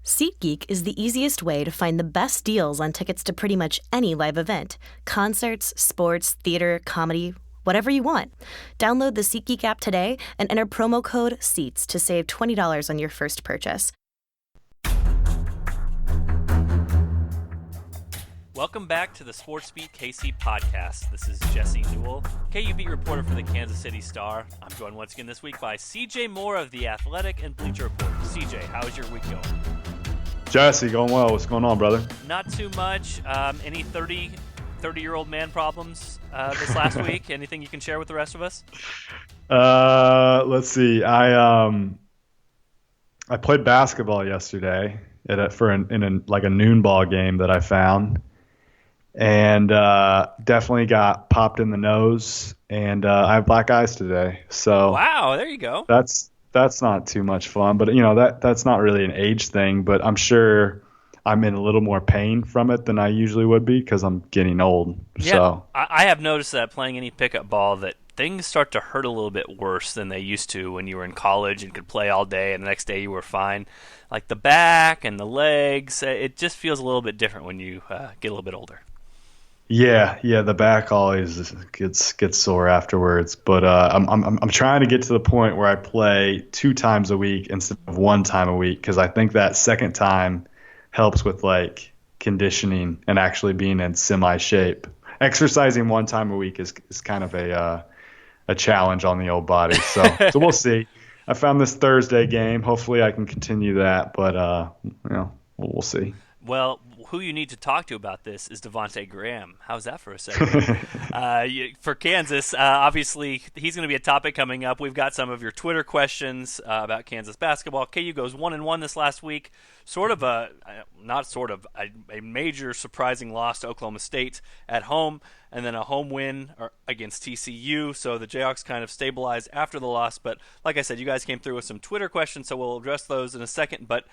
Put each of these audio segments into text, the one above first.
SeatGeek is the easiest way to find the best deals on tickets to pretty much any live event. Concerts, sports, theater, comedy, whatever you want. Download the SeatGeek app today and enter promo code SEATS to save $20 on your first purchase. Welcome back to the SportsBeat KC podcast. This is Jesse Newell, KU beat reporter for the Kansas City Star. I'm joined once again this week by CJ Moore of The Athletic and Bleacher Report. CJ, how is your week going? Jesse, going well. What's going on, brother? Not too much. Any 30-year-old man problems this last week? Anything you can share with the rest of us? Let's see. I played basketball yesterday in a noon ball game that I found, and definitely got popped in the nose, and I have black eyes today. So wow, there you go. That's not too much fun, but that's not really an age thing. But I'm sure I'm in a little more pain from it than I usually would be because I'm getting old. Yeah, so I have noticed that playing any pickup ball that things start to hurt a little bit worse than they used to when you were in college and could play all day, and the next day you were fine. Like the back and the legs, it just feels a little bit different when you get a little bit older. Yeah, the back always gets sore afterwards. But I'm trying to get to the point where I play 2 times a week instead of 1 time a week because I think that second time helps with like conditioning and actually being in semi shape. Exercising 1 time a week is kind of a challenge on the old body. So we'll see. I found this Thursday game. Hopefully I can continue that, but we'll see. Well, who you need to talk to about this is Devonté Graham. How's that for a second? For Kansas, obviously he's going to be a topic coming up. We've got some of your Twitter questions about Kansas basketball. KU goes 1-1 this last week. A major surprising loss to Oklahoma State at home, and then a home win against TCU. So the Jayhawks kind of stabilized after the loss. But like I said, you guys came through with some Twitter questions, so we'll address those in a second. But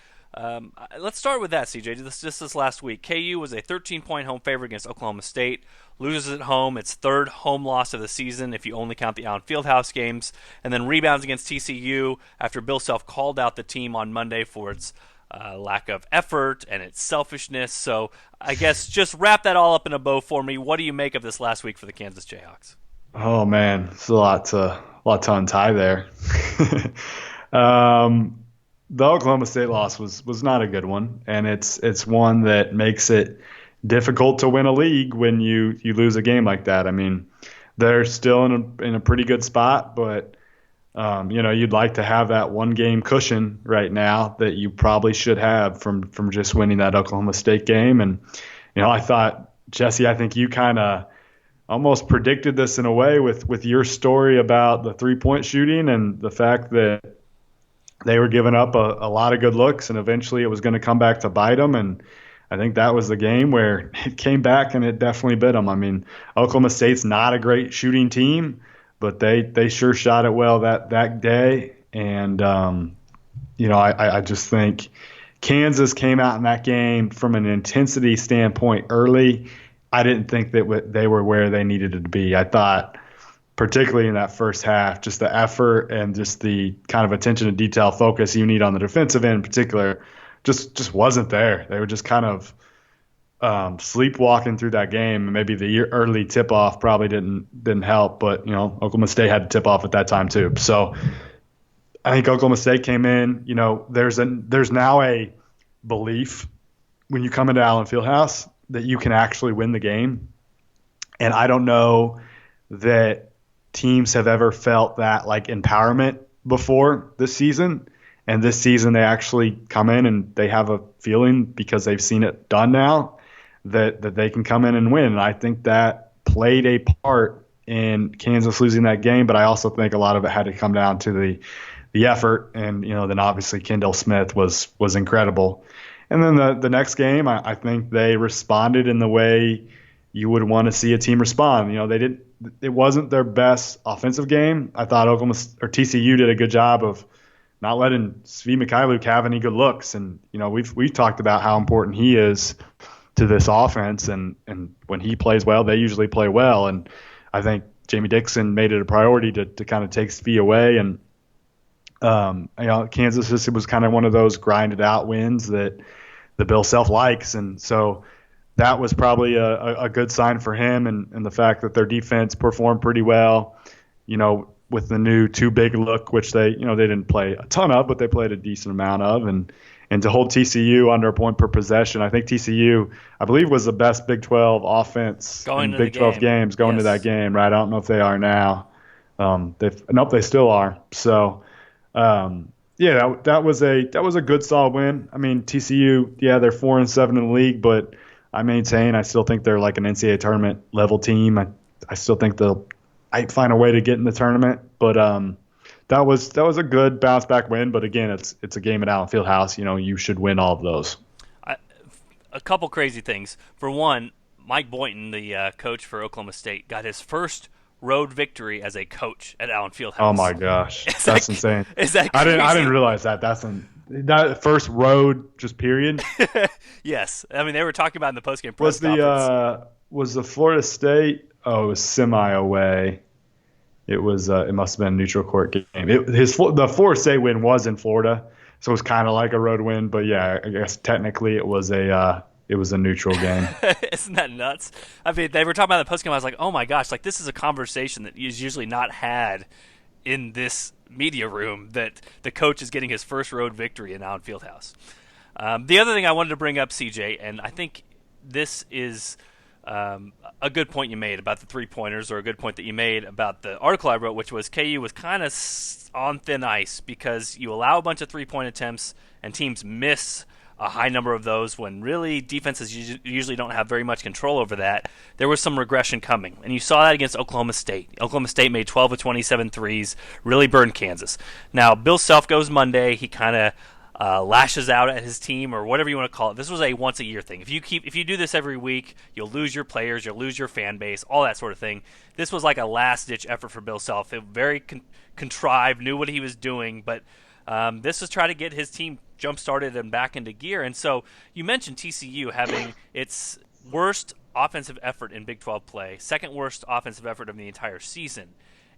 let's start with that, CJ. This last week, KU was a 13-point home favorite against Oklahoma State. Loses at home, its 3rd home loss of the season if you only count the Allen Fieldhouse games, and then rebounds against TCU after Bill Self called out the team on Monday for its lack of effort and its selfishness. So I guess just wrap that all up in a bow for me. What do you make of this last week for the Kansas Jayhawks? Oh man, it's a lot to untie there. The Oklahoma State loss was not a good one, and it's one that makes it difficult to win a league when you lose a game like that. I mean, they're still in a pretty good spot, but you'd like to have that 1 game cushion right now that you probably should have from just winning that Oklahoma State game. And I thought, Jesse, I think you kind of almost predicted this in a way with your story about the 3-point shooting and the fact that they were giving up a lot of good looks, and eventually it was going to come back to bite them. And I think that was the game where it came back and it definitely bit them. I mean, Oklahoma State's not a great shooting team, but they sure shot it well that day. And, I just think Kansas came out in that game from an intensity standpoint early. I didn't think that they were where they needed to be. I thought, particularly in that first half, just the effort and just the kind of attention to detail focus you need on the defensive end in particular just wasn't there. They were just kind of sleepwalking through that game. Maybe the early tip-off probably didn't help, but Oklahoma State had to tip off at that time too. So I think Oklahoma State came in. There's now a belief when you come into Allen Fieldhouse that you can actually win the game, and I don't know that teams have ever felt that like empowerment before this season. And this season they actually come in and they have a feeling, because they've seen it done now, that they can come in and win. And I think that played a part in Kansas losing that game, but I also think a lot of it had to come down to the effort. And then obviously Kendall Smith was incredible. And then the next game, I think they responded in the way you would want to see a team respond. It wasn't their best offensive game. I thought TCU did a good job of not letting Svi Mikhailuk have any good looks. And, we've talked about how important he is to this offense. And when he plays well, they usually play well. And I think Jamie Dixon made it a priority to kind of take Svi away. And Kansas just was kind of one of those grinded out wins that the Bill Self likes, and so that was probably a good sign for him, and the fact that their defense performed pretty well. With the new too big look, which they didn't play a ton of, but they played a decent amount of, and to hold TCU under a point per possession. I think TCU, I believe, was the best Big 12 offense in Big 12 games going to that game, right? I don't know if they are now. They still are. So, that was a good solid win. I mean, TCU, they're 4-7 in the league, but I still think they're like an NCAA tournament level team. I still think they'll find a way to get in the tournament, but that was a good bounce back win. But again, it's a game at Allen Fieldhouse. You should win all of those. A couple crazy things. For one, Mike Boynton, the coach for Oklahoma State, got his first road victory as a coach at Allen Fieldhouse. Oh my gosh, that's insane! Is that crazy? I didn't realize that. That first road, just period. Yes, I mean they were talking about in the postgame press conference. Was the Florida State? Oh, it was semi away. It was. It must have been a neutral court game. The Florida State win was in Florida, so it was kind of like a road win. But yeah, I guess technically it was a neutral game. Isn't that nuts? I mean, they were talking about the postgame. I was like, oh my gosh, like this is a conversation that is usually not had in this media room. That the coach is getting his first road victory in Allen Fieldhouse. The other thing I wanted to bring up, CJ, and I think this is a good point you made about the three-pointers, or a good point that you made about the article I wrote, which was KU was kind of on thin ice because you allow a bunch of three-point attempts and teams miss a high number of those when really defenses usually don't have very much control over that. There was some regression coming, and you saw that against Oklahoma State. Oklahoma State made 12 of 27 threes, really burned Kansas. Now, Bill Self goes Monday. He kind of lashes out at his team, or whatever you want to call it. This was a once-a-year thing. If you do this every week, you'll lose your players, you'll lose your fan base, all that sort of thing. This was like a last-ditch effort for Bill Self. It very contrived, knew what he was doing, but this was trying to get his team jump-started and back into gear. And so you mentioned TCU having its worst offensive effort in Big 12 play, second worst offensive effort of the entire season.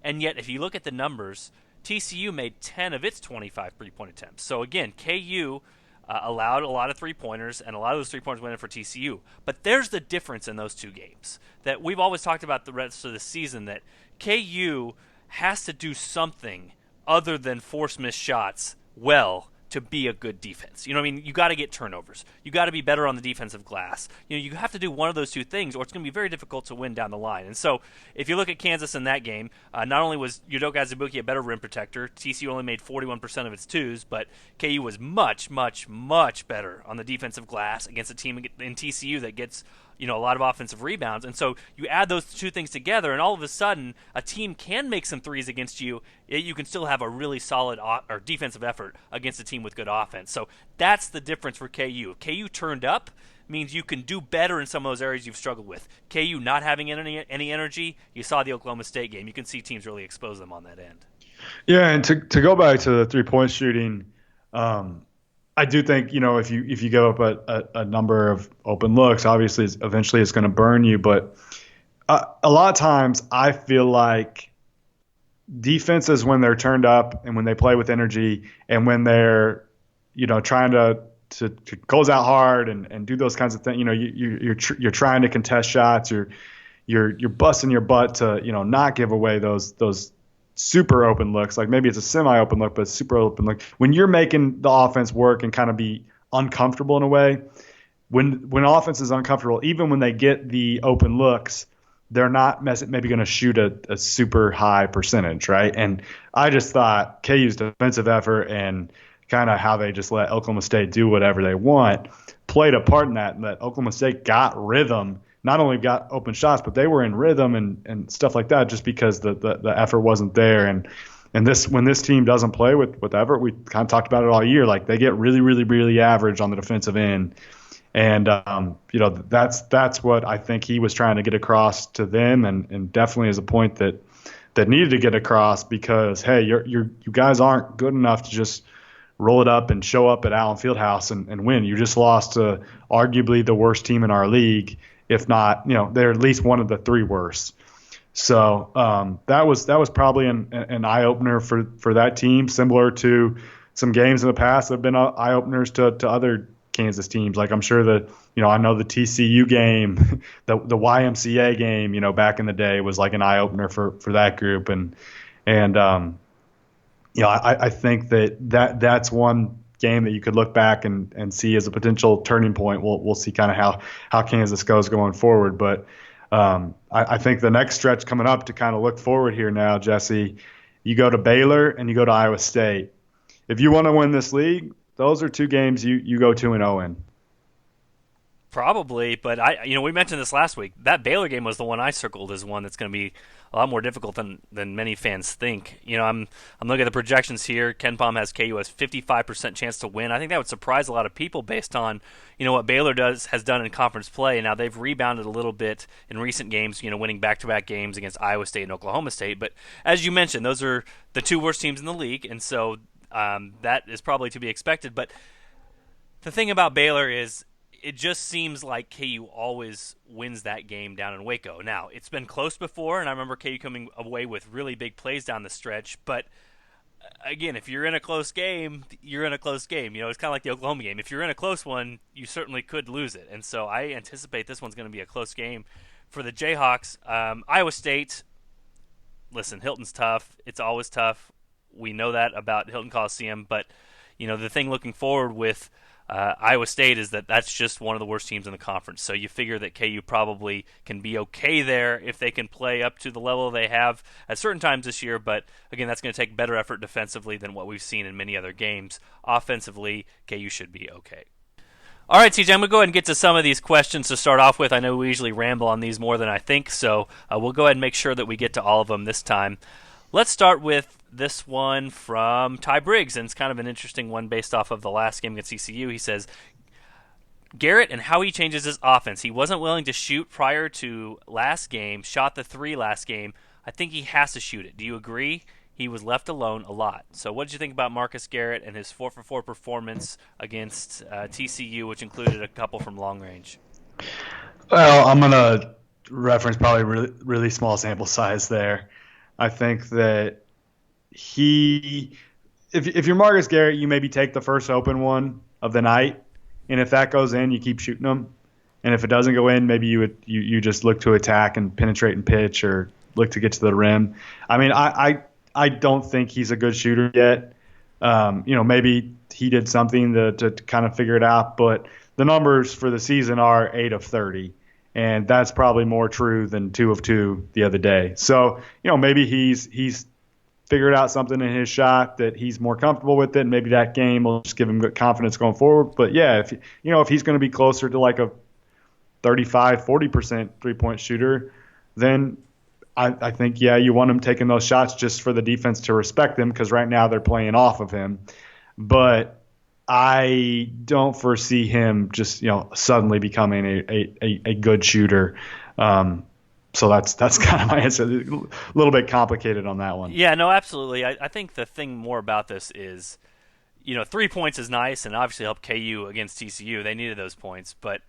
And yet, if you look at the numbers, TCU made 10 of its 25 three-point attempts. So again, KU allowed a lot of three-pointers, and a lot of those three-pointers went in for TCU. But there's the difference in those two games that we've always talked about the rest of the season, that KU has to do something other than force missed shots well to be a good defense. You know what I mean? You got to get turnovers. You got to be better on the defensive glass. You have to do one of those two things, or it's going to be very difficult to win down the line. And so if you look at Kansas in that game, not only was Udoka Azubuike a better rim protector, TCU only made 41% of its twos, but KU was much, much, much better on the defensive glass against a team in TCU that gets a lot of offensive rebounds. And so you add those two things together, and all of a sudden a team can make some threes against you. You can still have a really solid or defensive effort against a team with good offense. So that's the difference for KU. KU turned up means you can do better in some of those areas you've struggled with. KU not having any energy, you saw the Oklahoma State game. You can see teams really expose them on that end. Yeah, and to go back to the three-point shooting, I do think, if you go up a number of open looks, obviously eventually it's going to burn you. But a lot of times I feel like defenses, when they're turned up and when they play with energy and when they're, trying to close out hard and do those kinds of things, you're trying to contest shots, you're busting your butt to, not give away those super open looks. Like maybe it's a semi-open look, but super open look. When you're making the offense work and kind of be uncomfortable in a way, when offense is uncomfortable, even when they get the open looks, they're not maybe going to shoot a super high percentage, right? And I just thought KU's defensive effort and kind of how they just let Oklahoma State do whatever they want played a part in that, and that Oklahoma State got rhythm. Not only got open shots, but they were in rhythm and stuff like that, just because the effort wasn't there. And when this team doesn't play with effort, we kind of talked about it all year. Like they get really, really, really average on the defensive end, and that's what I think he was trying to get across to them, and definitely is a point that needed to get across, because hey, you guys aren't good enough to just roll it up and show up at Allen Fieldhouse and win. You just lost to arguably the worst team in our league. If not, they're at least one of the three worst. So that was probably an eye opener for that team, similar to some games in the past that have been eye openers to other Kansas teams. Like I'm sure I know the TCU game, the YMCA game, back in the day was like an eye opener for that group, and I think that's one game that you could look back and see as a potential turning point. We'll see kind of how Kansas goes going forward, but I think the next stretch coming up to kind of look forward here now, Jesse, you go to Baylor and you go to Iowa State. If you want to win this league, those are two games you go 2-0 in. Probably, but we mentioned this last week. That Baylor game was the one I circled as one that's going to be a lot more difficult than many fans think. I'm looking at the projections here. KenPom has KU as 55% chance to win. I think that would surprise a lot of people based on what Baylor has done in conference play. Now they've rebounded a little bit in recent games, winning back-to-back games against Iowa State and Oklahoma State. But as you mentioned, those are the two worst teams in the league, and so that is probably to be expected. But the thing about Baylor is, it just seems like KU always wins that game down in Waco. Now, it's been close before, and I remember KU coming away with really big plays down the stretch. But, again, if you're in a close game, you're in a close game. It's kind of like the Oklahoma game. If you're in a close one, you certainly could lose it. And so I anticipate this one's going to be a close game for the Jayhawks. Iowa State, listen, Hilton's tough. It's always tough. We know that about Hilton Coliseum. But, the thing looking forward with Iowa State is that's just one of the worst teams in the conference. So you figure that KU probably can be okay there if they can play up to the level they have at certain times this year. But, again, that's going to take better effort defensively than what we've seen in many other games. Offensively, KU should be okay. All right, CJ, I'm going to go ahead and get to some of these questions to start off with. I know we usually ramble on these more than I think, so we'll go ahead and make sure that we get to all of them this time. Let's start with this one from Ty Briggs, and it's kind of an interesting one based off of the last game against ECU. He says, Garrett and how he changes his offense. He wasn't willing to shoot prior to last game, shot the 3 last game. I think he has to shoot it. Do you agree? He was left alone a lot. So what did you think about Marcus Garrett and his 4-for-4 performance against TCU, which included a couple from long range? Well, I'm going to reference probably really, really small sample size there. I think that if you're Marcus Garrett, you maybe take the first open one of the night, and if that goes in, you keep shooting them. And if it doesn't go in, maybe you just look to attack and penetrate and pitch, or look to get to the rim. I mean, I don't think he's a good shooter yet. Maybe he did something to kind of figure it out, but the numbers for the season are 8 of 30. And that's probably more true than 2 of 2 the other day. So, maybe he's figured out something in his shot that he's more comfortable with it, and maybe that game will just give him good confidence going forward. But yeah, if he's going to be closer to like a 35-40% 3-point shooter, then I think, you want him taking those shots just for the defense to respect him, because right now they're playing off of him. But I don't foresee him just suddenly becoming a good shooter. So that's kind of my answer. A little bit complicated on that one. Yeah, no, absolutely. I think the thing more about this is, 3 points is nice and obviously helped KU against TCU. They needed those points, but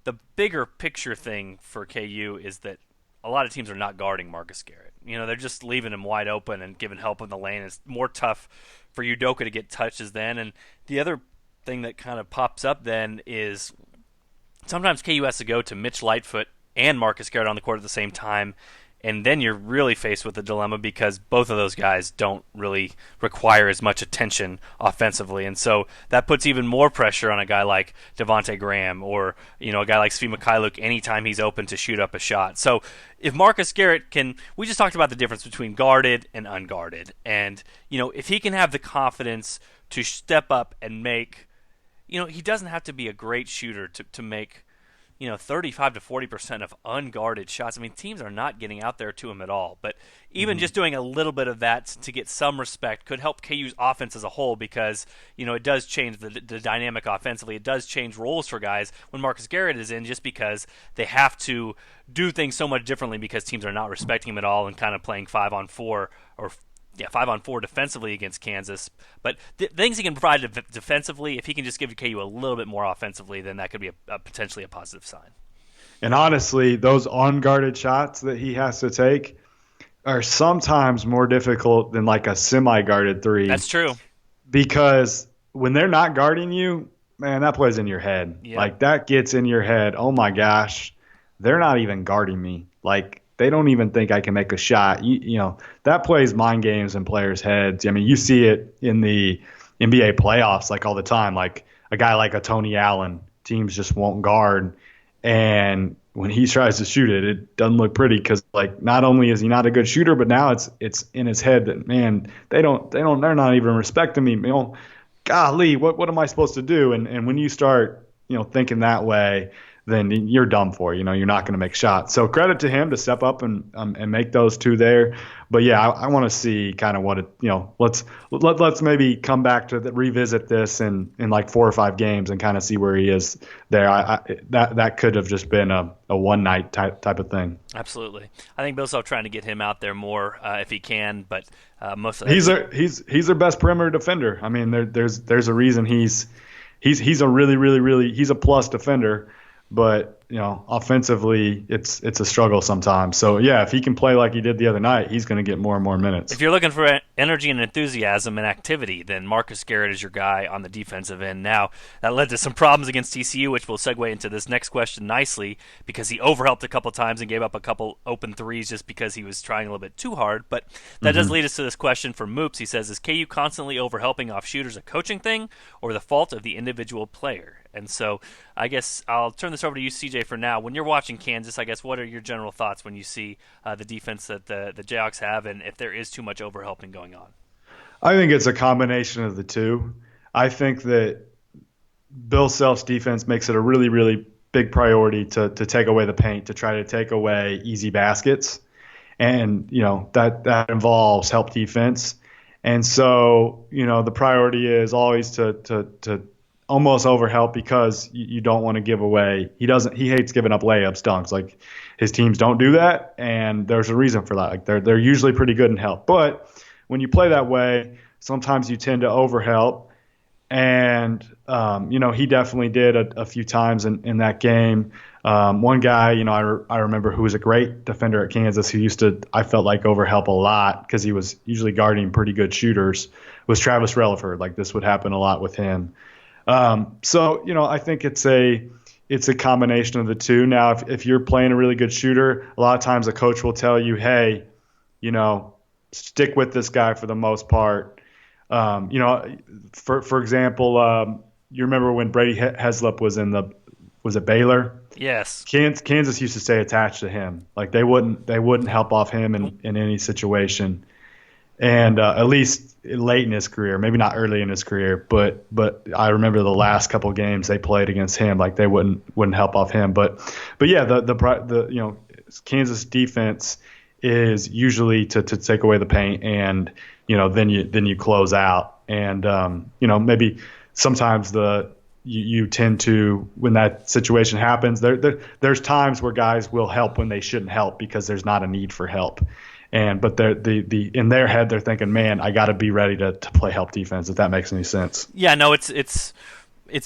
the bigger picture thing for KU is that a lot of teams are not guarding Marcus Garrett. They're just leaving him wide open and giving help in the lane. It's more tough for Udoka to get touches then. And the other thing that kind of pops up then is sometimes KU has to go to Mitch Lightfoot and Marcus Garrett on the court at the same time, and then you're really faced with a dilemma because both of those guys don't really require as much attention offensively, and so that puts even more pressure on a guy like Devonté Graham or a guy like Svi Mikhailuk anytime he's open to shoot up a shot. So if Marcus Garrett we just talked about the difference between guarded and unguarded, and if he can have the confidence to step up and make, he doesn't have to be a great shooter to make 35 to 40% of unguarded shots. I mean, teams are not getting out there to him at all. But even just doing a little bit of that to get some respect could help KU's offense as a whole, because it does change the dynamic offensively. It does change roles for guys when Marcus Garrett is in, just because they have to do things so much differently because teams are not respecting him at all and kind of playing 5-on-4 or 5-on-4 defensively against Kansas. But the things he can provide defensively, if he can just give KU a little bit more offensively, then that could be potentially a positive sign. And honestly, those unguarded shots that he has to take, are sometimes more difficult than like a semi-guarded three That's true. because when they're not guarding you, man, that plays in your head. Yep. Like that gets in your head. Oh my gosh, they're not even guarding me. Like they don't even think I can make a shot. That plays mind games in players' heads. I mean, you see it in the NBA playoffs like all the time. Like a guy like a Tony Allen, teams just won't guard, and when he tries to shoot it, it doesn't look pretty because like not only is he not a good shooter, but now it's in his head that man they're not even respecting me. Golly, what am I supposed to do? And when you start thinking that way, then you're done for. You're not going to make shots. So credit to him to step up and make those two there. But yeah, I want to see kind of what it let's maybe come back to revisit this in like 4 or 5 games and kind of see where he is there. That could have just been a one night type of thing. Absolutely. I think Bill Self trying to get him out there more if he can, but most of he's their best perimeter defender. I mean, there's a reason he's a really he's a plus defender. But offensively, it's a struggle sometimes. So yeah, if he can play like he did the other night, he's going to get more and more minutes. If you're looking for energy and enthusiasm and activity, then Marcus Garrett is your guy on the defensive end. Now that led to some problems against TCU, which will segue into this next question nicely because he overhelped a couple times and gave up a couple open threes just because he was trying a little bit too hard. But that does lead us to this question from Moops. He says, "Is KU constantly overhelping off shooters a coaching thing or the fault of the individual player?" And so I guess I'll turn this over to you, CJ, for now. When you're watching Kansas, I guess what are your general thoughts when you see the defense that the Jayhawks have and if there is too much overhelping going on? I think it's a combination of the two. I think that Bill Self's defense makes it a really, really big priority to take away the paint, to try to take away easy baskets. And, that involves help defense. And so, the priority is always to almost overhelp because you don't want to give away. He hates giving up layups, dunks. Like his teams don't do that, and there's a reason for that. Like they're usually pretty good in help. But when you play that way, sometimes you tend to overhelp. And he definitely did a few times in that game. One guy, I remember who was a great defender at Kansas who used to, I felt like, overhelp a lot because he was usually guarding pretty good shooters, was Travis Relaford. Like this would happen a lot with him. So I think it's a combination of the two. Now, if you're playing a really good shooter, a lot of times a coach will tell you, hey, stick with this guy for the most part. For example, you remember when Brady Heslop was at Baylor? Yes. Kansas used to stay attached to him. Like they wouldn't help off him in any situation. And at least late in his career, maybe not early in his career, but I remember the last couple of games they played against him, like they wouldn't help off him. But yeah, the Kansas defense is usually to take away the paint, and then you close out, and maybe sometimes you tend to, when that situation happens, there's times where guys will help when they shouldn't help because there's not a need for help. But in their head they're thinking, man, I got to be ready to play help defense, if that makes any sense. Yeah, no, it's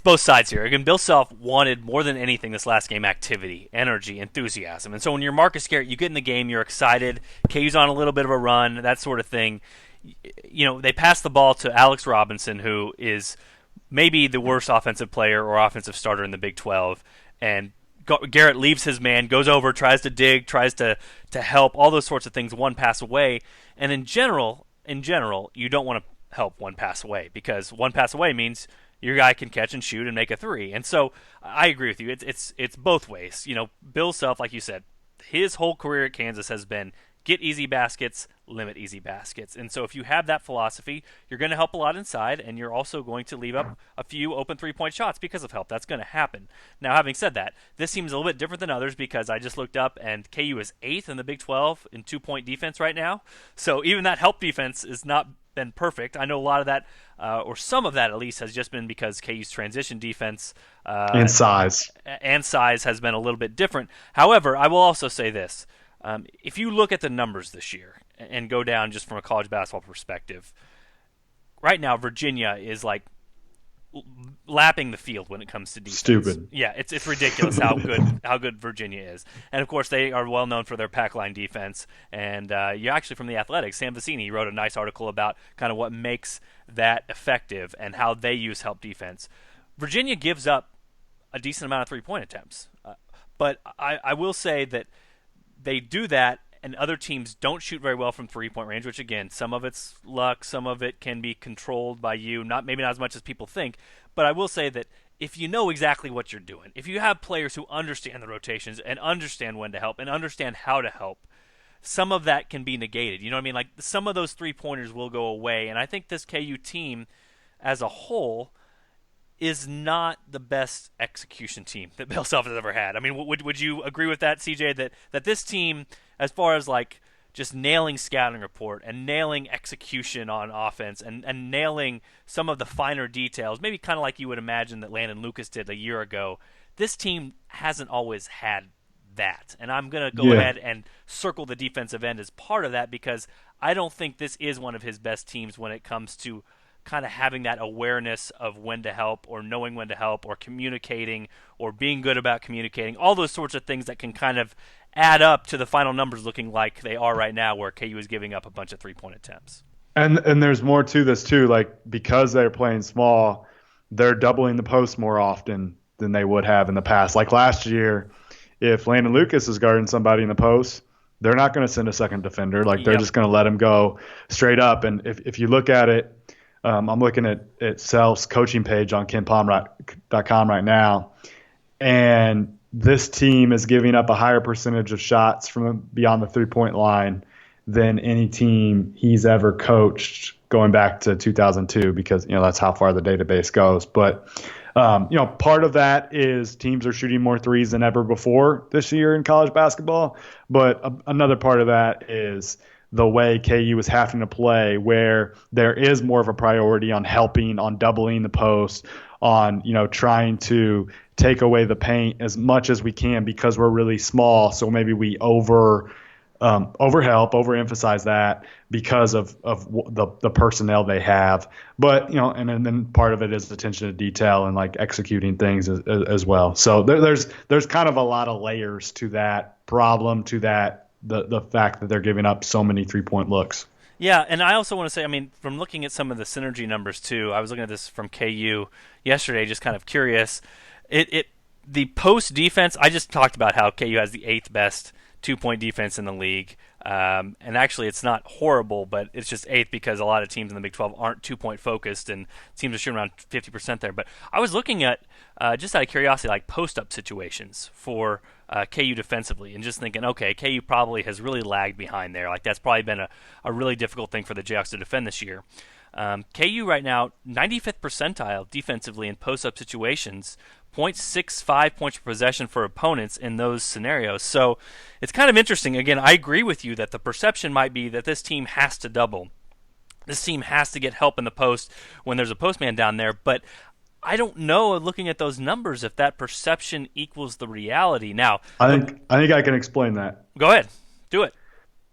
both sides here. Again, Bill Self wanted more than anything this last game activity, energy, enthusiasm. And so when you're Marcus Garrett, you get in the game, you're excited, KU's on a little bit of a run, that sort of thing. They pass the ball to Alex Robinson, who is maybe the worst offensive player or offensive starter in the Big 12, and Garrett leaves his man, goes over, tries to dig, tries to help, all those sorts of things one pass away. And in general, you don't want to help one pass away because one pass away means your guy can catch and shoot and make a three. And so I agree with you. It's both ways. Bill Self, like you said, his whole career at Kansas has been get easy baskets, limit easy baskets. And so if you have that philosophy, you're going to help a lot inside, and you're also going to leave up a few open three-point shots because of help. That's going to happen. Now, having said that, this seems a little bit different than others because I just looked up, and KU is 8th in the Big 12 in two-point defense right now. So even that help defense has not been perfect. I know a lot of that, or some of that at least, has just been because KU's transition defense and size has been a little bit different. However, I will also say this. If you look at the numbers this year and go down just from a college basketball perspective, right now Virginia is like lapping the field when it comes to defense. Stupid. Yeah, it's ridiculous how good Virginia is, and of course they are well known for their pack line defense. And you're actually from the Athletics, Sam Vecini wrote a nice article about kind of what makes that effective and how they use help defense. Virginia gives up a decent amount of 3-point attempts, but I will say that they do that. And other teams don't shoot very well from 3-point range, which, again, some of it's luck, some of it can be controlled by you, maybe not as much as people think. But I will say that if you know exactly what you're doing, if you have players who understand the rotations and understand when to help and understand how to help, some of that can be negated. You know what I mean? Like, some of those 3-pointers will go away. And I think this KU team as a whole is not the best execution team that Bill Self has ever had. I mean, would you agree with that, CJ, that this team, as far as like just nailing scouting report and nailing execution on offense and nailing some of the finer details, maybe kind of like you would imagine that Landon Lucas did a year ago, this team hasn't always had that. And I'm going to go ahead and circle the defensive end as part of that, because I don't think this is one of his best teams when it comes to kind of having that awareness of when to help or knowing when to help or communicating or being good about communicating, all those sorts of things that can kind of add up to the final numbers looking like they are right now, where KU is giving up a bunch of 3-point attempts. And there's more to this too. Like, because they're playing small, they're doubling the post more often than they would have in the past. Like last year, if Landon Lucas is guarding somebody in the post, they're not going to send a second defender. Like, they're just going to let him go straight up. And if you look at it, I'm looking at Self's coaching page on KenPom.com right now, and this team is giving up a higher percentage of shots from beyond the 3-point line than any team he's ever coached going back to 2002, because that's how far the database goes. But part of that is teams are shooting more threes than ever before this year in college basketball. But another part of that is the way KU is having to play, where there is more of a priority on helping, on doubling the post, on trying to take away the paint as much as we can, because we're really small. So maybe we overemphasize that because of the personnel they have. But and then part of it is attention to detail and like executing things as well. So there's kind of a lot of layers to that problem, to that the fact that they're giving up so many 3-point looks. Yeah, and I also want to say, I mean, from looking at some of the synergy numbers too, I was looking at this from KU yesterday, just kind of curious. The post defense, I just talked about how KU has the 8th best 2-point defense in the league. And actually, it's not horrible, but it's just 8th because a lot of teams in the Big 12 aren't 2-point focused and seem to shoot around 50% there. But I was looking at, just out of curiosity, like post-up situations for KU defensively, and just thinking, okay, KU probably has really lagged behind there. Like, that's probably been a really difficult thing for the Jayhawks to defend this year. KU right now, 95th percentile defensively in post-up situations, 0.65 points per possession for opponents in those scenarios. So it's kind of interesting. Again, I agree with you that the perception might be that this team has to double. This team has to get help in the post when there's a postman down there. But I don't know, looking at those numbers, if that perception equals the reality. Now, I think I can explain that. Go ahead. Do it.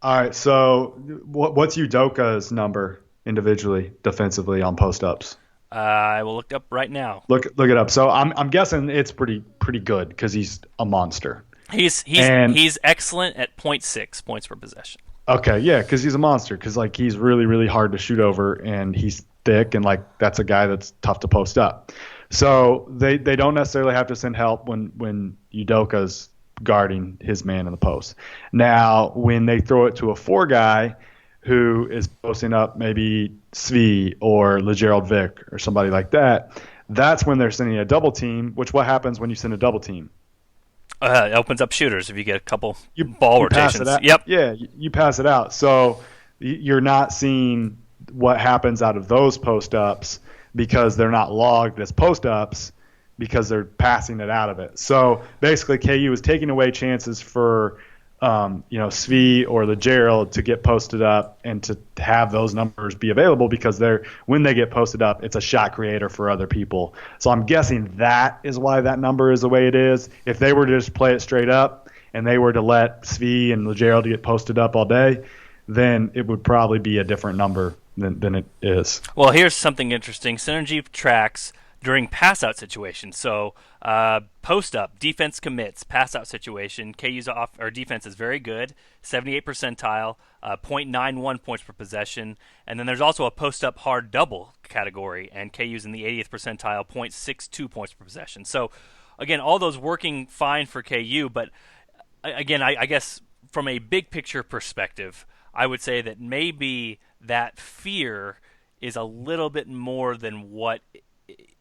All right. So what's Udoka's number individually defensively on post-ups? I will look up right now. Look it up. So I'm guessing it's pretty good because he's a monster. He's excellent at 0.6 points per possession. Okay, yeah, because he's a monster. Because like he's really, really hard to shoot over, and he's thick, and like that's a guy that's tough to post up. So they don't necessarily have to send help when Udoka's guarding his man in the post. Now, when they throw it to a 4 guy who is posting up maybe Svi or LeGerald Vick or somebody like that, that's when they're sending a double team, which what happens when you send a double team? It opens up shooters if you get a couple ball rotations. Yep. Yeah, you pass it out. So you're not seeing what happens out of those post-ups because they're not logged as post-ups because they're passing it out of it. So basically KU is taking away chances for Svi or LeGerald to get posted up and to have those numbers be available because when they get posted up, it's a shot creator for other people. So I'm guessing that is why that number is the way it is. If they were to just play it straight up and they were to let Svi and LeGerald get posted up all day, then it would probably be a different number than it is. Well, here's something interesting. Synergy tracks during pass out situations. So post up, defense commits, pass out situation. KU's defense is very good, 78 percentile, 0.91 points per possession. And then there's also a post up hard double category, and KU's in the 80th percentile, 0.62 points per possession. So again, all those working fine for KU, but again, I guess from a big picture perspective, I would say that maybe that fear is a little bit more than what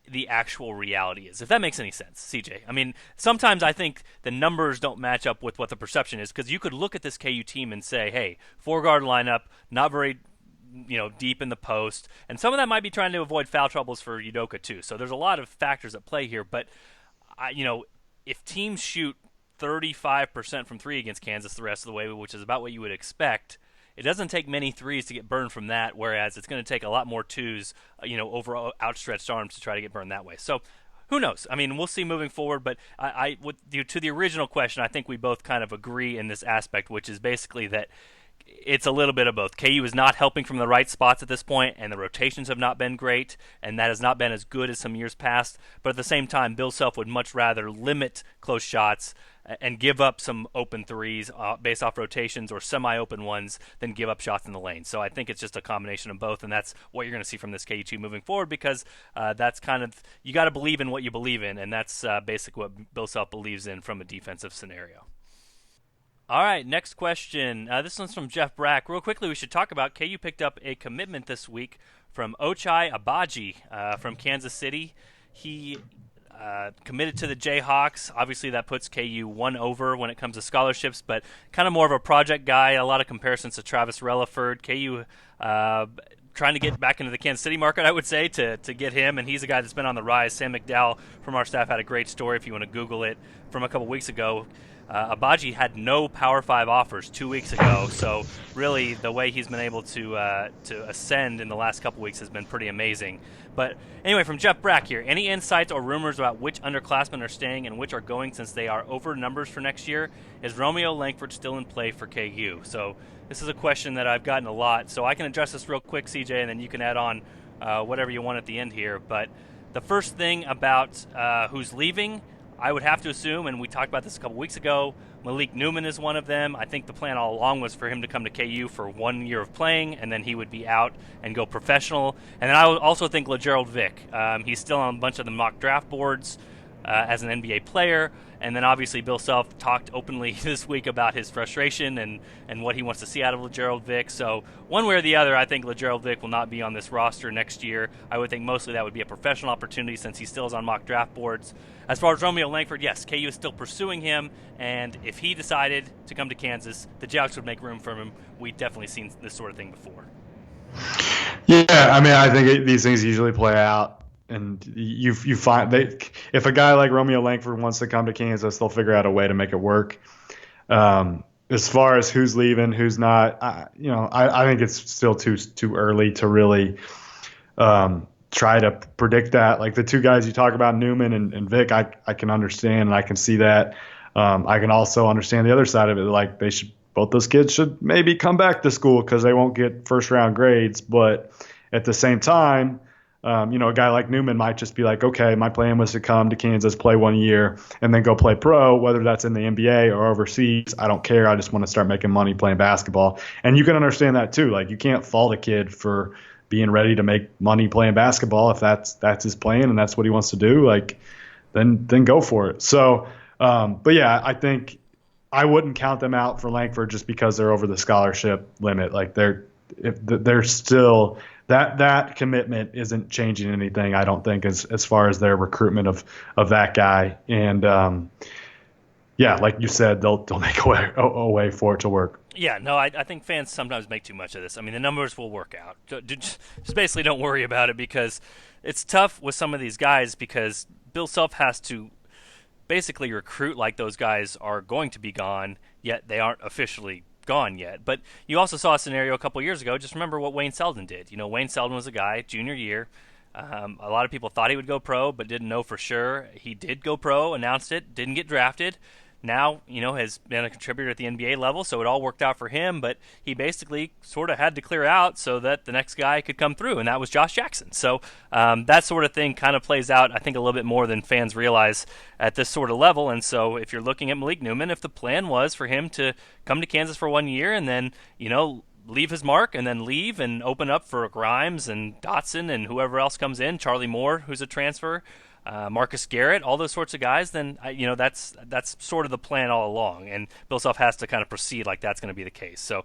the actual reality is, if that makes any sense, CJ. I mean, sometimes I think the numbers don't match up with what the perception is, because you could look at this KU team and say, hey, four-guard lineup, not very deep in the post, and some of that might be trying to avoid foul troubles for Udoka too. So there's a lot of factors at play here, but if teams shoot 35% from three against Kansas the rest of the way, which is about what you would expect, it doesn't take many threes to get burned from that, whereas it's going to take a lot more twos, over outstretched arms to try to get burned that way. So who knows? I mean, we'll see moving forward, but to the original question, I think we both kind of agree in this aspect, which is basically that it's a little bit of both. KU is not helping from the right spots at this point, and the rotations have not been great, and that has not been as good as some years past. But at the same time, Bill Self would much rather limit close shots and give up some open threes based off rotations or semi-open ones than give up shots in the lane. So I think it's just a combination of both, and that's what you're going to see from this KU team moving forward, because that's kind of, you got to believe in what you believe in, and that's basically what Bill Self believes in from a defensive scenario. All right, next question. This one's from Jeff Brack. Real quickly, we should talk about KU picked up a commitment this week from Ochai Agbaji from Kansas City. He committed to the Jayhawks. Obviously, that puts KU one over when it comes to scholarships, but kind of more of a project guy. A lot of comparisons to Travis Relaford. KU trying to get back into the Kansas City market, I would say, to get him, and he's a guy that's been on the rise. Sam McDowell from our staff had a great story, if you want to Google it, from a couple weeks ago. Agbaji had no Power 5 offers 2 weeks ago, so really the way he's been able to ascend in the last couple weeks has been pretty amazing. But anyway, from Jeff Brack here, any insights or rumors about which underclassmen are staying and which are going, since they are over numbers for next year? Is Romeo Langford still in play for KU? So this is a question that I've gotten a lot, so I can address this real quick, CJ, and then you can add on whatever you want at the end here. But the first thing about who's leaving, I would have to assume, and we talked about this a couple weeks ago, Malik Newman is one of them. I think the plan all along was for him to come to KU for 1 year of playing, and then he would be out and go professional. And then I also think LaGerald Vick. He's still on a bunch of the mock draft boards as an NBA player. And then obviously Bill Self talked openly this week about his frustration and what he wants to see out of LaGerald Vick. So one way or the other, I think LaGerald Vick will not be on this roster next year. I would think mostly that would be a professional opportunity, since he still is on mock draft boards. As far as Romeo Langford, yes, KU is still pursuing him, and if he decided to come to Kansas, the Jayhawks would make room for him. We've definitely seen this sort of thing before. Yeah, I mean, I think these things usually play out, and you find if a guy like Romeo Langford wants to come to Kansas, they'll figure out a way to make it work. As far as who's leaving, who's not, I think it's still too early to really try to predict that. Like the two guys you talk about, Newman and Vic, I can understand and I can see that. I can also understand the other side of it. Like both those kids should maybe come back to school because they won't get first round grades. But at the same time, a guy like Newman might just be like, okay, my plan was to come to Kansas, play 1 year, and then go play pro, whether that's in the NBA or overseas. I don't care. I just want to start making money playing basketball. And you can understand that too. Like you can't fault a kid for being ready to make money playing basketball. If that's his plan and that's what he wants to do, like then go for it. So, but yeah, I think I wouldn't count them out for Langford just because they're over the scholarship limit. Like they're still that commitment isn't changing anything. I don't think as far as their recruitment of that guy. And yeah, like you said, they'll make a way for it to work. Yeah, no, I think fans sometimes make too much of this. I mean, the numbers will work out. Just basically don't worry about it, because it's tough with some of these guys, because Bill Self has to basically recruit like those guys are going to be gone, yet they aren't officially gone yet. But you also saw a scenario a couple years ago. Just remember what Wayne Selden did. Wayne Selden was a guy, junior year. A lot of people thought he would go pro, but didn't know for sure. He did go pro, announced it, didn't get drafted. now, has been a contributor at the NBA level, so it all worked out for him, but he basically sort of had to clear out so that the next guy could come through, and that was Josh Jackson. So that sort of thing kind of plays out, I think, a little bit more than fans realize at this sort of level. And so if you're looking at Malik Newman, if the plan was for him to come to Kansas for 1 year and then, leave his mark and then leave and open up for Grimes and Dotson and whoever else comes in, Charlie Moore, who's a transfer, Marcus Garrett, all those sorts of guys, then that's sort of the plan all along, and Bill Self has to kind of proceed like that's going to be the case. So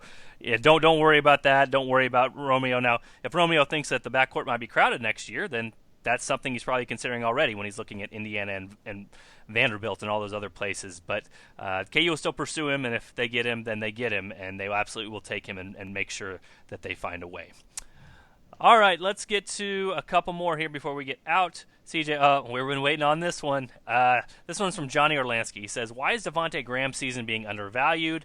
don't worry about that. Don't worry about Romeo. Now, if Romeo thinks that the backcourt might be crowded next year, then that's something he's probably considering already when he's looking at Indiana and Vanderbilt and all those other places. But KU will still pursue him, and if they get him, then they get him, and they absolutely will take him and make sure that they find a way. All right, let's get to a couple more here before we get out. CJ, we've been waiting on this one. This one's from Johnny Orlansky. He says, why is Devonté Graham's season being undervalued?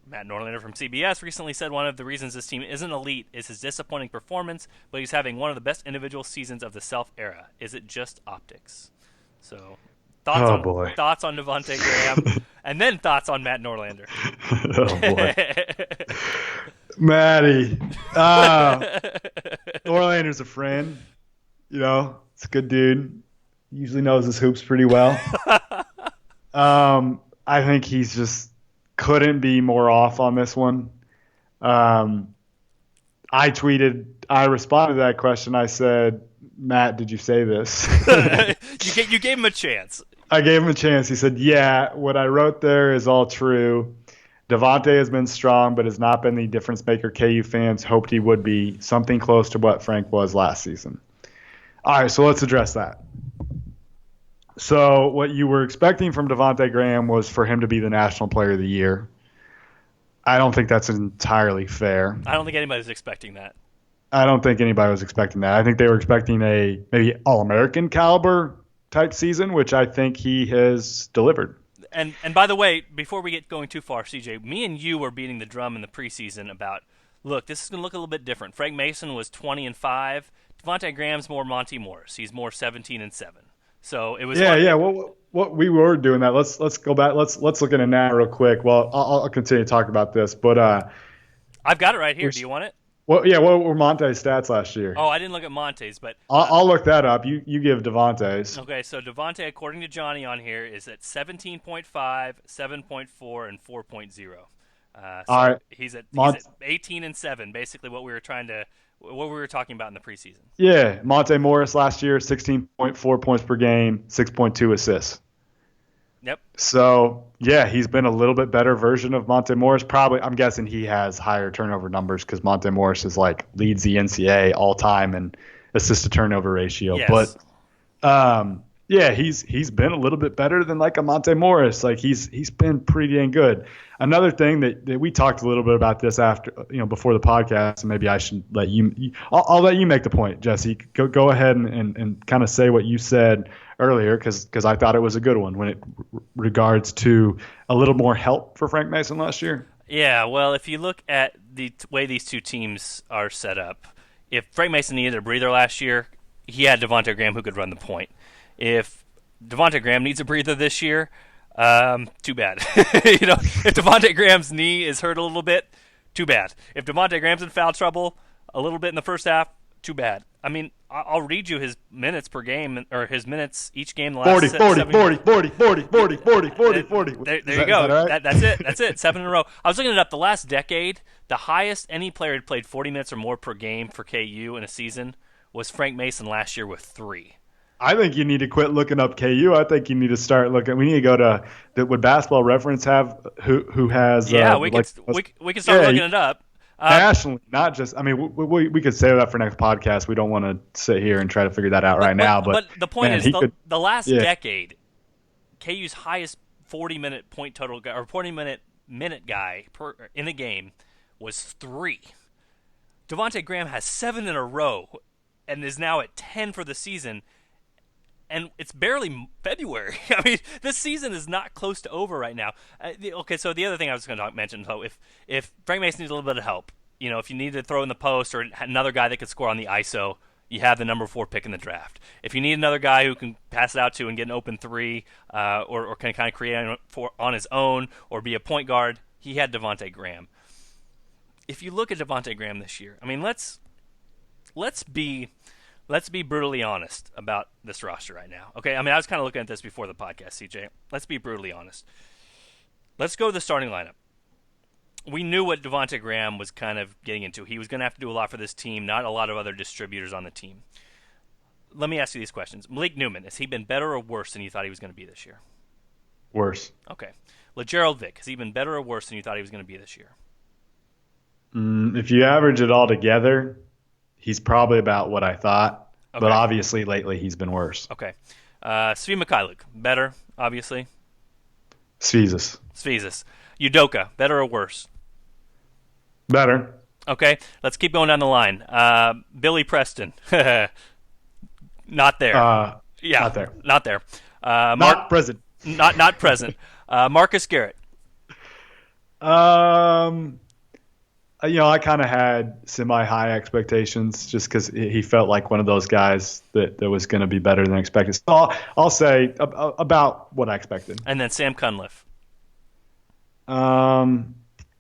Matt Norlander from CBS recently said one of the reasons this team isn't elite is his disappointing performance, but he's having one of the best individual seasons of the Self era. Is it just optics? So, thoughts on Devonté Graham, and then thoughts on Matt Norlander. Oh, boy. Matty. Norlander's a friend. It's a good dude. Usually knows his hoops pretty well. I think he's just couldn't be more off on this one. I responded to that question. I said, Matt, did you say this? You gave him a chance. I gave him a chance. He said, yeah, what I wrote there is all true. Devonté has been strong, but has not been the difference maker KU fans hoped he would be, something close to what Frank was last season. All right, so let's address that. So what you were expecting from Devonté Graham was for him to be the National Player of the Year. I don't think that's entirely fair. I don't think anybody's expecting that. I don't think anybody was expecting that. I think they were expecting a maybe All-American caliber type season, which I think he has delivered. And by the way, before we get going too far, CJ, me and you were beating the drum in the preseason about, look, this is going to look a little bit different. Frank Mason was 20-5. Devonté Graham's more Monty Morris. He's more 17-7. So it was. Yeah. What we were doing that. Let's go back. Let's look at it now real quick. Well, I'll continue to talk about this, but I've got it right here. Do you want it? Well, yeah. What were Monte's stats last year? Oh, I didn't look at Monte's, but I'll look that up. You give Devonté's. Okay, so Devonté, according to Johnny on here, is at 17.5, 7.4, and 4.0. So all right. He's at 18-7, basically what we were talking about in the preseason. Yeah, Monte Morris last year, 16.4 points per game, 6.2 assists. Yep. So, yeah, he's been a little bit better version of Monte Morris. Probably, I'm guessing he has higher turnover numbers because Monte Morris leads the NCAA all time in assist to turnover ratio. Yes. But yeah, he's been a little bit better than a Monte Morris. He's been pretty dang good. Another thing that we talked a little bit about this before the podcast, and maybe I should let you. I'll let you make the point, Jesse. Go ahead and kind of say what you said earlier because I thought it was a good one when it regards to a little more help for Frank Mason last year. Yeah, well, if you look at the way these two teams are set up, if Frank Mason needed a breather last year, he had Devonté Graham who could run the point. If Devonté Graham needs a breather this year, too bad. If Devonté Graham's knee is hurt a little bit, too bad. If Devonté Graham's in foul trouble a little bit in the first half, too bad. I mean, I'll read you his minutes per game, or his minutes each game the last 40. There you go. Right? That's it. 7 in a row. I was looking it up. The last decade, the highest any player had played 40 minutes or more per game for KU in a season was Frank Mason last year with 3. I think you need to quit looking up KU. I think you need to start looking. We need to go to would Basketball Reference have who has? Yeah, we can start looking it up. Nationally, not just. I mean, we could save that for next podcast. We don't want to sit here and try to figure that out right now. But the point is, the last decade, KU's highest 40-minute point total guy, or 40-minute guy in a game was 3. Devonté Graham has 7 in a row, and is now at 10 for the season. And it's barely February. I mean, this season is not close to over right now. Okay, so the other thing I was going to mention, so if Frank Mason needs a little bit of help, if you need to throw in the post or another guy that could score on the ISO, you have the number 4 pick in the draft. If you need another guy who can pass it out to and get an open 3 or can kind of create on his own or be a point guard, he had Devonté Graham. If you look at Devonté Graham this year, I mean, let's be brutally honest about this roster right now. Okay, I mean, I was kind of looking at this before the podcast, CJ. Let's be brutally honest. Let's go to the starting lineup. We knew what Devonté Graham was kind of getting into. He was going to have to do a lot for this team, not a lot of other distributors on the team. Let me ask you these questions. Malik Newman, has he been better or worse than you thought he was going to be this year? Worse. Okay. LeGerald Vick, has he been better or worse than you thought he was going to be this year? If you average it all together, he's probably about what I thought. Okay. But obviously lately he's been worse. Okay. Svi Mikhailuk, better, obviously? Svizus. Udoka, better or worse? Better. Okay, let's keep going down the line. Billy Preston. Not there. Not there. Not there. Not present. Not present. Marcus Garrett. I kind of had semi-high expectations just because he felt like one of those guys that was going to be better than expected. So I'll say about what I expected. And then Sam Cunliffe.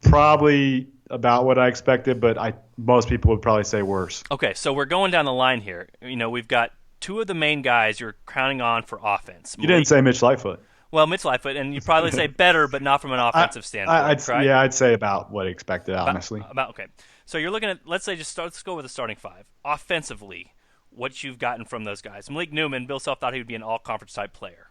Probably about what I expected, but most people would probably say worse. Okay, so we're going down the line here. We've got two of the main guys you're counting on for offense. You didn't say Mitch Lightfoot. Well, Mitch Lightfoot, and you'd probably say better, but not from an offensive standpoint, right? Yeah, I'd say about what expected, honestly. Okay. So you're looking at, let's go with the starting 5. Offensively, what you've gotten from those guys. Malik Newman, Bill Self thought he would be an all-conference type player.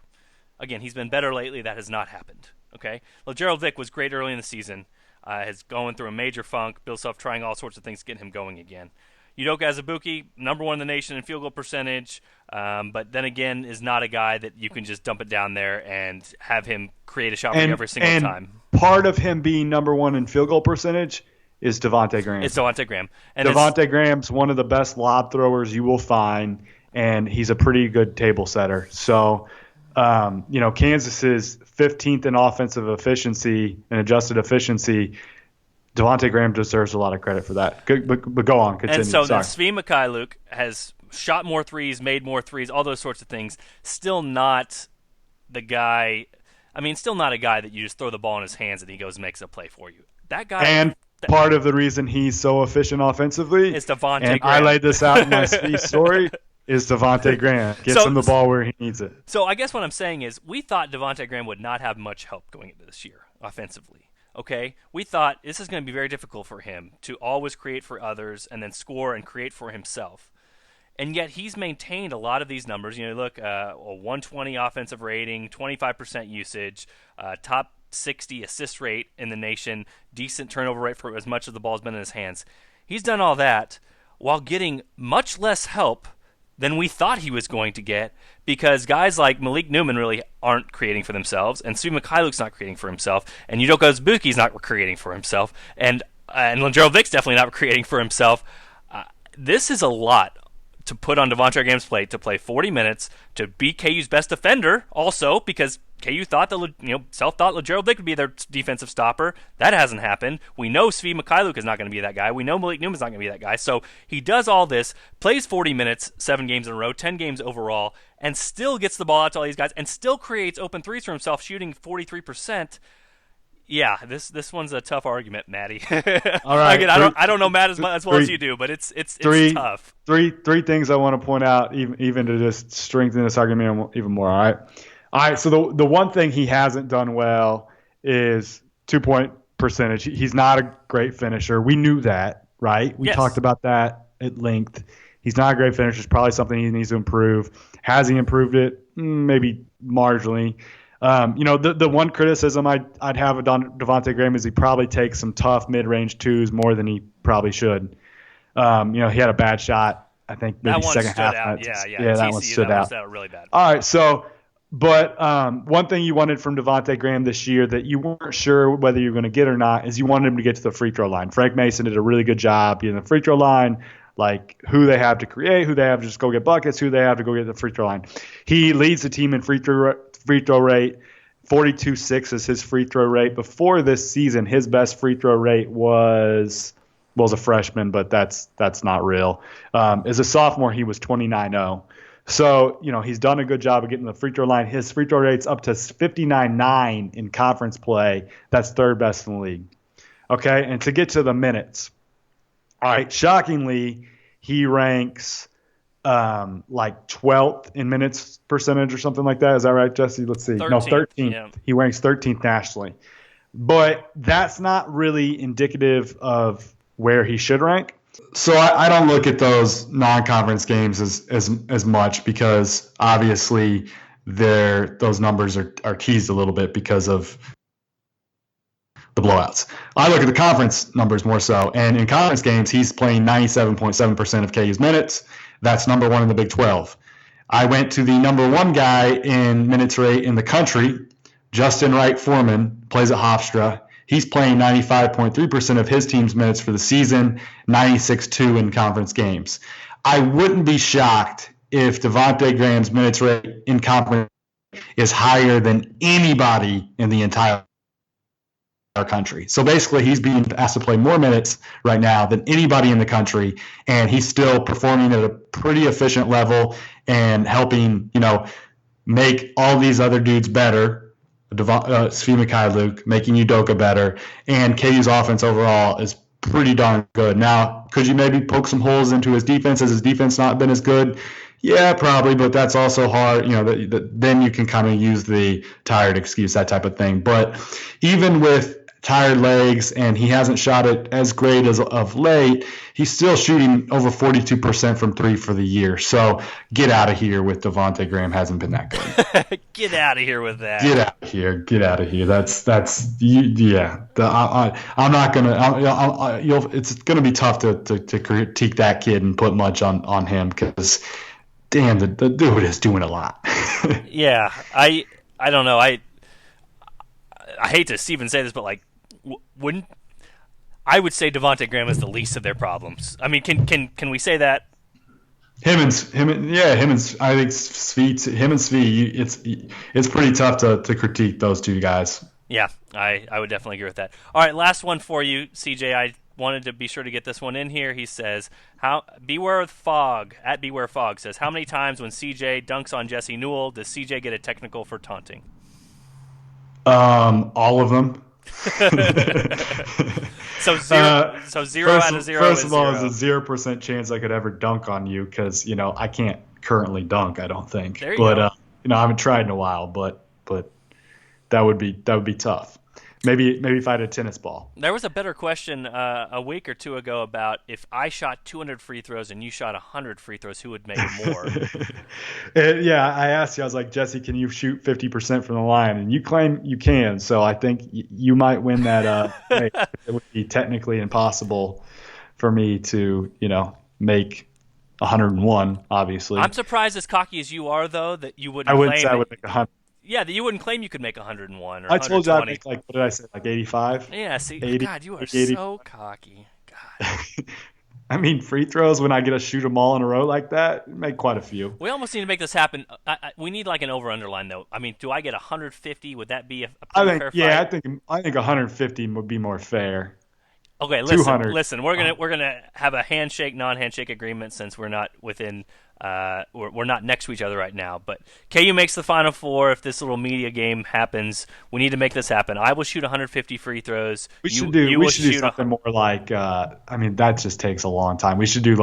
Again, he's been better lately. That has not happened. Okay? LeGerald Vick was great early in the season. Has going through a major funk. Bill Self trying all sorts of things to get him going again. Udoka Azubuike, number 1 in the nation in field goal percentage, but then again is not a guy that you can just dump it down there and have him create a shot for you every single time. Part of him being number 1 in field goal percentage is Devonté Graham. It's Devonté Graham. And Devonté Graham's one of the best lob throwers you will find, and he's a pretty good table setter. So, Kansas is 15th in offensive efficiency and adjusted efficiency. Devonté Graham deserves a lot of credit for that. But go on, continue. And so then Svi Mikhailuk has shot more threes, made more threes, all those sorts of things. Still not the guy. I mean, still not a guy that you just throw the ball in his hands and he goes and makes a play for you. That guy. And part of the reason he's so efficient offensively is Devonté Graham. I laid this out in my Svi story. Is Devonté Graham. Gets him the ball where he needs it. So I guess what I'm saying is we thought Devonté Graham would not have much help going into this year offensively. Okay, we thought this is going to be very difficult for him to always create for others and then score and create for himself. And yet he's maintained a lot of these numbers. Look, a 120 offensive rating, 25% usage, top 60 assist rate in the nation, decent turnover rate for as much as the ball's been in his hands. He's done all that while getting much less help than we thought he was going to get, because guys like Malik Newman really aren't creating for themselves, and Svi Mikhailuk's not creating for himself, and Udoka Azubuike's not creating for himself, and LeGerald Vick's definitely not creating for himself. This is a lot to put on Devonté Graham's plate, to play 40 minutes, to be KU's best defender also, because KU thought that self-thought LeGerald Vick would be their defensive stopper. That hasn't happened. We know Svi Mikhailuk is not going to be that guy. We know Malik Newman's not going to be that guy. So he does all this, plays 40 minutes, 7 games in a row, 10 games overall, and still gets the ball out to all these guys, and still creates open threes for himself, shooting 43%. Yeah, this one's a tough argument, Maddie. All right. Again, I don't know Matt as well as you do, but it's tough. Three things I want to point out, even to just strengthen this argument even more. All right. So the one thing he hasn't done well is 2-point percentage. He's not a great finisher. We knew that, right? We talked about that at length. He's not a great finisher. It's probably something he needs to improve. Has he improved it? Maybe marginally. The one criticism I'd have of Devonté Graham is he probably takes some tough mid-range twos more than he probably should. He had a bad shot, I think, maybe second half. That one stood out. That really bad. All right, but one thing you wanted from Devonté Graham this year that you weren't sure whether you were going to get or not is you wanted him to get to the free throw line. Frank Mason did a really good job getting the free throw line, like who they have to create, who they have to just go get buckets, who they have to go get the free throw line. He leads the team in free throw rate. 42.6 is his free throw rate. Before this season, his best free throw rate was well, as a freshman, but that's not real. As a sophomore, he was 29.0. So, he's done a good job of getting the free throw line. His free throw rate's up to 59.9 in conference play. That's third best in the league. Okay, and to get to the minutes. All right, shockingly, he ranks like 12th in minutes percentage or something like that. Is that right, Jesse? Let's see. 13th, No, 13th. Yeah. He ranks 13th nationally. But that's not really indicative of where he should rank. So I don't look at those non-conference games as much because obviously those numbers are teased a little bit because of the blowouts. I look at the conference numbers more so, and in conference games, he's playing 97.7% of KU's minutes. That's number one in the Big 12. I went to the number one guy in minutes rate in the country, Justin Wright Foreman, plays at Hofstra. He's playing 95.3% of his team's minutes for the season, 96.2 in conference games. I wouldn't be shocked if Devonté Graham's minutes rate in conference is higher than anybody in the entire country. So basically, he's being asked to play more minutes right now than anybody in the country, and he's still performing at a pretty efficient level and helping, make all these other dudes better. Svi Mikhailuk, making Udoka better, and KU's offense overall is pretty darn good. Now, could you maybe poke some holes into his defense? Has his defense not been as good? Yeah, probably, but that's also hard. Then you can kind of use the tired excuse, that type of thing. But even with tired legs, and he hasn't shot it as great as of late, he's still shooting over 42% from three for the year. So get out of here with Devonté Graham. Hasn't been that good. Get out of here with that. Get out of here. Get out of here. Yeah. I'm not gonna. It's gonna be tough to critique that kid and put much on him because, damn, the dude is doing a lot. Yeah, I don't know. I hate to even say this, but wouldn't I would say Devonté Graham is the least of their problems. I mean, can we say that? Him and I think Svi. It's pretty tough to critique those two guys. Yeah, I would definitely agree with that. All right, last one for you, CJ. I wanted to be sure to get this one in here. He says, Beware Fog says, how many times when CJ dunks on Jesse Newell does CJ get a technical for taunting? All of them. So zero out of zero. First of all, there's a 0% chance I could ever dunk on you because I can't currently dunk. I don't think. There you go. I haven't tried in a while, but that would be tough. Maybe if I had a tennis ball. There was a better question a week or two ago about if I shot 200 free throws and you shot 100 free throws, who would make more? Yeah, I asked you. I was like, Jesse, can you shoot 50% from the line? And you claim you can. So I think you might win that. It would be technically impossible for me to, make 101. Obviously, I'm surprised, as cocky as you are, though, that you wouldn't. I wouldn't say I would make 100. Yeah, that you wouldn't claim you could make 101 or I told you I'd make what did I say, 85? Yeah, see, 80, God, you are 80. so cocky. God. I mean, free throws, when I get to shoot them all in a row like that, make quite a few. We almost need to make this happen. We need an over-underline, though. I mean, do I get 150? Would that be a fair fight? Yeah, I think 150 would be more fair. Okay, listen. We're gonna have a handshake, non-handshake agreement since we're not within. We're not next to each other right now. But KU makes the Final Four. If this little media game happens, we need to make this happen. I will shoot 150 free throws. We should do something more like. That just takes a long time. We should do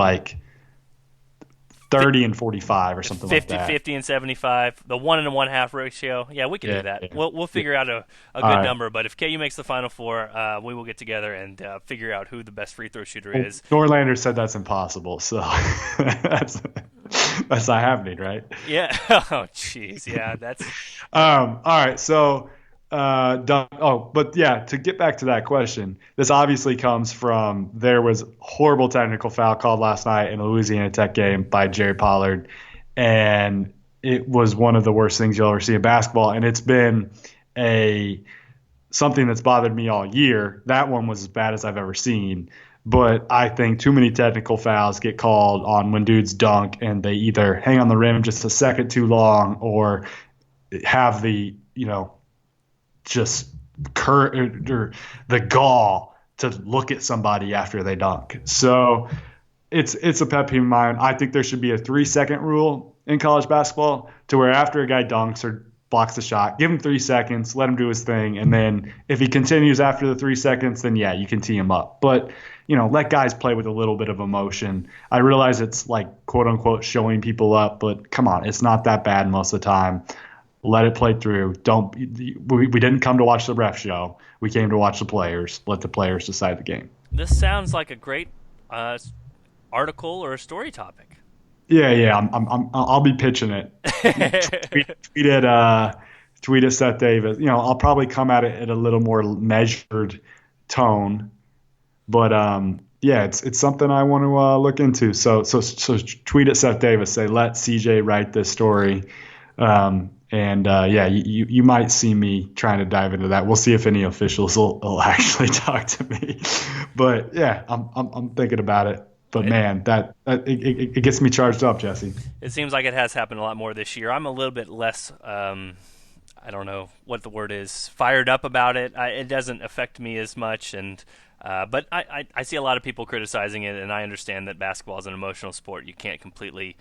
30 and 45 or something 50, like that. 50 and 75, the 1 1/2 ratio. Yeah, we can do that. Yeah. We'll figure out a good number. But if KU makes the Final Four, we will get together and figure out who the best free throw shooter is. Norlander said that's impossible, so that's not happening, right? Yeah. Oh, jeez. Yeah, that's. All right, so. But yeah, to get back to that question, this obviously comes from there was horrible technical foul called last night in the Louisiana Tech game by Jerry Pollard, and it was one of the worst things you'll ever see in basketball, and it's been something that's bothered me all year. That one was as bad as I've ever seen, but I think too many technical fouls get called on when dudes dunk and they either hang on the rim just a second too long or have the, just or the gall to look at somebody after they dunk. So it's a pet peeve of mine. I think there should be a 3-second rule in college basketball to where after a guy dunks or blocks the shot, give him 3 seconds, let him do his thing, and then if he continues after the 3 seconds, then yeah, you can tee him up. But let guys play with a little bit of emotion. I realize it's like quote unquote showing people up, but come on, it's not that bad most of the time. Let it play through. We didn't come to watch the ref show. We came to watch the players. Let the players decide the game. This sounds like a great article or a story topic. Yeah. I'll be pitching it. Tweet at Seth Davis. I'll probably come at it at a little more measured tone, but yeah, it's something I want to look into. So tweet at Seth Davis. Say let CJ write this story. You might see me trying to dive into that. We'll see if any officials will actually talk to me. But yeah, I'm thinking about it. But man, it gets me charged up, Jesse. It seems like it has happened a lot more this year. I'm a little bit less, I don't know what the word is, fired up about it. It doesn't affect me as much, but I see a lot of people criticizing it, and I understand that basketball is an emotional sport. You can't completely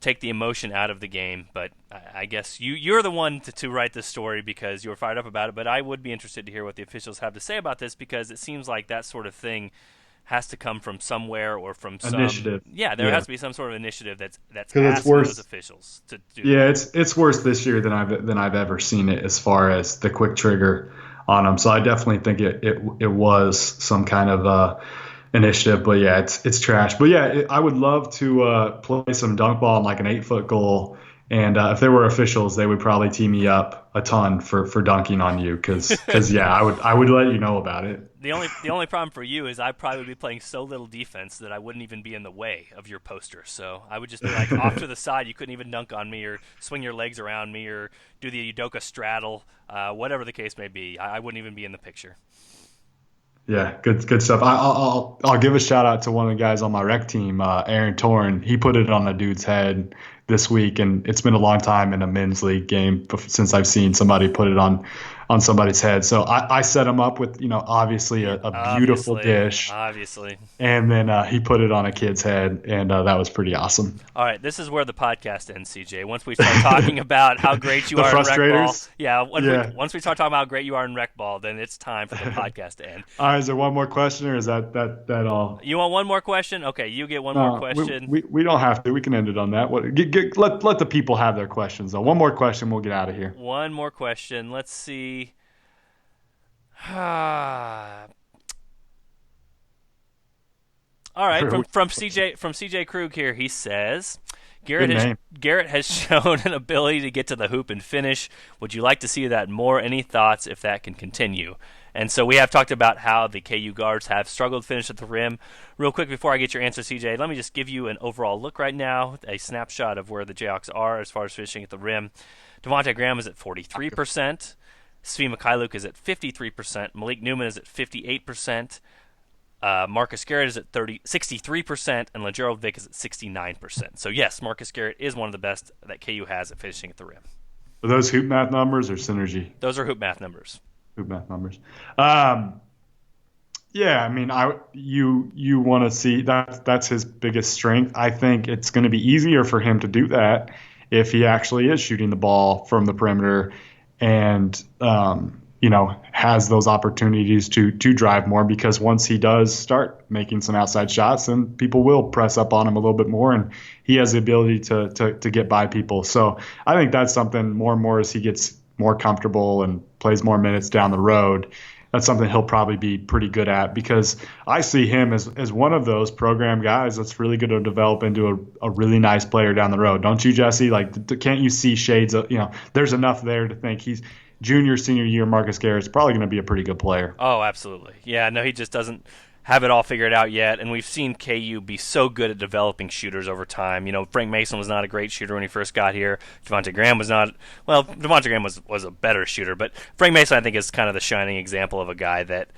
take the emotion out of the game, but I guess you're the one to write this story because you were fired up about it. But I would be interested to hear what the officials have to say about this, because it seems like that sort of thing has to come from somewhere or from some initiative. Yeah, there has to be some sort of initiative that's asking those officials to do. Yeah, it's worse this year than I've ever seen it as far as the quick trigger on them. So I definitely think it was some kind of initiative. But yeah, it's trash. But yeah, I would love to play some dunk ball in like an 8-foot goal. And if there were officials, they would probably tee me up a ton for dunking on you, because yeah, I would let you know about it. The only problem for you is I probably would be playing so little defense that I wouldn't even be in the way of your poster. So I would just be like off to the side. You couldn't even dunk on me or swing your legs around me or do the Udoka straddle, whatever the case may be. I wouldn't even be in the picture. Yeah, good stuff. I'll give a shout out to one of the guys on my rec team, Aaron Torn. He put it on a dude's head this week, and it's been a long time in a men's league game since I've seen somebody put it on somebody's head. So I set him up with, obviously a beautiful dish. Obviously. And then he put it on a kid's head, and that was pretty awesome. All right, this is where the podcast ends, CJ. Once we start talking about how great you are in rec ball. Once we start talking about how great you are in rec ball, then it's time for the podcast to end. All right, is there one more question, or is that all? You want one more question? Okay, you get one more question. We don't have to. We can end it on that. Let the people have their questions, though. One more question, we'll get out of here. One more question. Let's see. All right, from CJ Krug here. He says, Garrett has shown an ability to get to the hoop and finish. Would you like to see that more? Any thoughts if that can continue? And so we have talked about how the KU guards have struggled to finish at the rim. Real quick before I get your answer, CJ, let me just give you an overall look right now, a snapshot of where the Jayhawks are as far as finishing at the rim. Devonté Graham is at 43%. Svi Mikhailuk is at 53%. Malik Newman is at 58%. Marcus Garrett is at 63%. And LaGerald Vick is at 69%. So, yes, Marcus Garrett is one of the best that KU has at finishing at the rim. Are those hoop math numbers or synergy? Those are hoop math numbers. Hoop math numbers. Yeah, I mean, you want to see that's his biggest strength. I think it's going to be easier for him to do that if he actually is shooting the ball from the perimeter and has those opportunities to drive more, because once he does start making some outside shots, then people will press up on him a little bit more, and he has the ability to get by people. So I think that's something more and more as he gets more comfortable and plays more minutes down the road. That's something he'll probably be pretty good at, because I see him as one of those program guys that's really going to develop into a really nice player down the road. Don't you, Jesse? Like, can't you see shades of, there's enough there to think he's junior, senior year Marcus Garrett's probably going to be a pretty good player. Oh, absolutely. Yeah, no, he just doesn't have it all figured out yet, and we've seen KU be so good at developing shooters over time. Frank Mason was not a great shooter when he first got here. Devonté Graham was not. Well, Devonté Graham was a better shooter, but Frank Mason, I think, is kind of the shining example of a guy that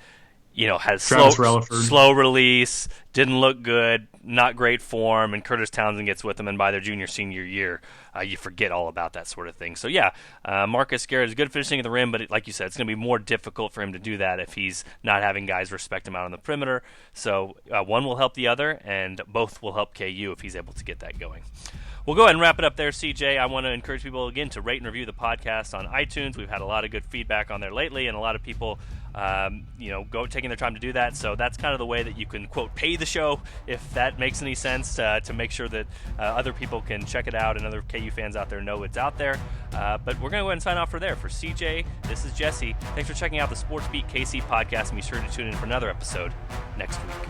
had Travis Relaford. slow release, didn't look good, not great form, and Curtis Townsend gets with him, and by their senior year, you forget all about that sort of thing. So yeah, Marcus Garrett is good finishing at the rim, but like you said, it's going to be more difficult for him to do that if he's not having guys respect him out on the perimeter. So one will help the other, and both will help KU if he's able to get that going. We'll go ahead and wrap it up there, CJ. I want to encourage people, again, to rate and review the podcast on iTunes. We've had a lot of good feedback on there lately, and a lot of people taking their time to do that. So that's kind of the way that you can, quote, pay the show, if that makes any sense, to make sure that other people can check it out and other KU fans out there know it's out there. But we're going to go ahead and sign off for there. For CJ, this is Jesse. Thanks for checking out the Sports Beat KC podcast, and be sure to tune in for another episode next week.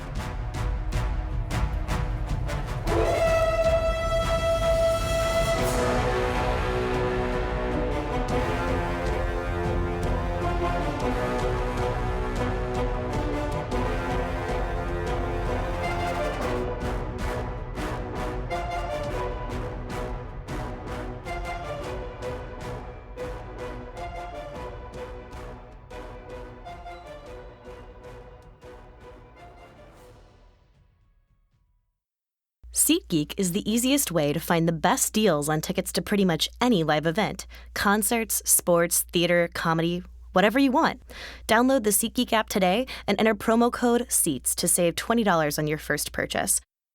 SeatGeek is the easiest way to find the best deals on tickets to pretty much any live event. Concerts, sports, theater, comedy, whatever you want. Download the SeatGeek app today and enter promo code SEATS to save $20 on your first purchase.